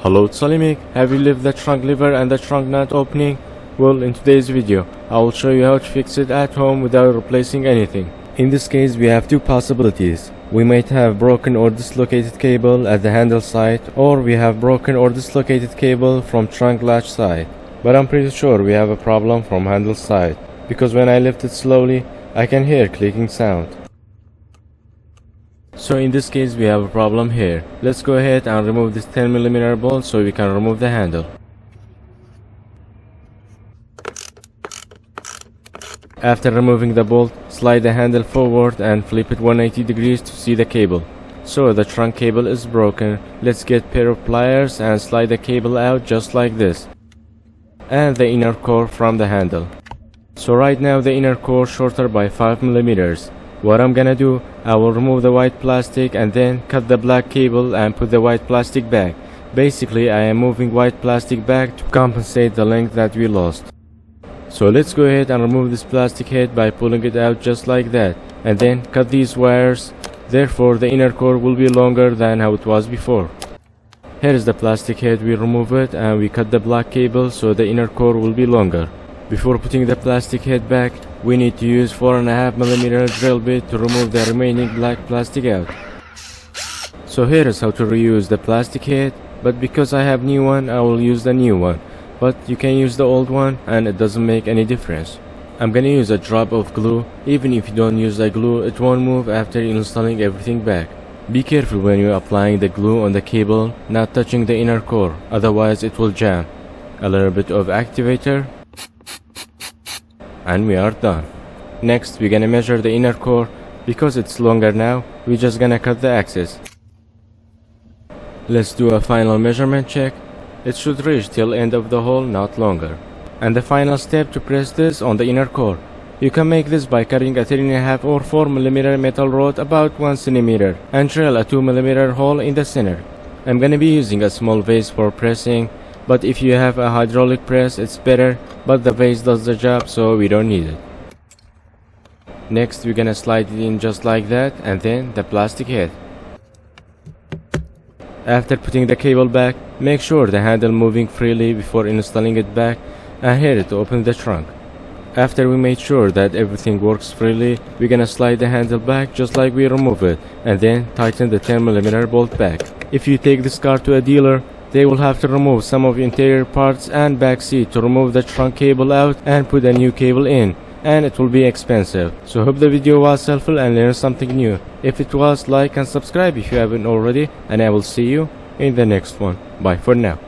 Hello, it's Opining. Have you left the trunk lever and the trunk nut opening? Well, in today's video, I will show you how to fix it at home without replacing anything. In this case, we have two possibilities. We might have broken or dislocated cable at the handle side, or we have broken or dislocated cable from trunk latch side. But I'm pretty sure we have a problem from handle side, because when I lift it slowly, I can hear clicking sound. So in this case we have a problem here. Let's go ahead and remove this 10mm bolt so we can remove the handle. After removing the bolt, slide the handle forward and flip it 180 degrees to see the cable. So the trunk cable is broken. Let's get a pair of pliers and slide the cable out just like this, and the inner core from the handle. So right now the inner core shorter by 5mm. What I'm gonna do, I will remove the white plastic and then cut the black cable and put the white plastic back. Basically, I am moving white plastic back to compensate the length that we lost. So let's go ahead and remove this plastic head by pulling it out just like that, and then cut these wires. Therefore, the inner core will be longer than how it was before. Here is the plastic head. We remove it and we cut the black cable so the inner core will be longer. Before putting the plastic head back, we need to use 4.5mm drill bit to remove the remaining black plastic out. So here is how to reuse the plastic head, but because I have new one, I will use the new one. But you can use the old one and it doesn't make any difference. I'm gonna use a drop of glue. Even if you don't use the glue, it won't move after installing everything back. Be careful when you're applying the glue on the cable, not touching the inner core, otherwise it will jam. A little bit of activator, and we are done. Next, we're gonna measure the inner core. Because it's longer now, we're just gonna cut the axis. Let's do a final measurement check. It should reach till end of the hole, not longer. And the final step to press this on the inner core. You can make this by cutting a 3.5 or 4mm metal rod about 1 cm and drill a 2mm hole in the center. I'm gonna be using a small vase for pressing, but if you have a hydraulic press it's better, but the vase does the job so we don't need it. Next we're gonna slide it in just like that, and then the plastic head. After putting the cable back, make sure the handle moving freely before installing it back, and here to open the trunk. After we made sure that everything works freely, we're gonna slide the handle back just like we remove it, and then tighten the 10mm bolt back. If you take this car to a dealer, they will have to remove some of the interior parts and back seat to remove the trunk cable out and put a new cable in, and it will be expensive. So hope the video was helpful and learned something new. If it was, like and subscribe if you haven't already, and I will see you in the next one. Bye for now.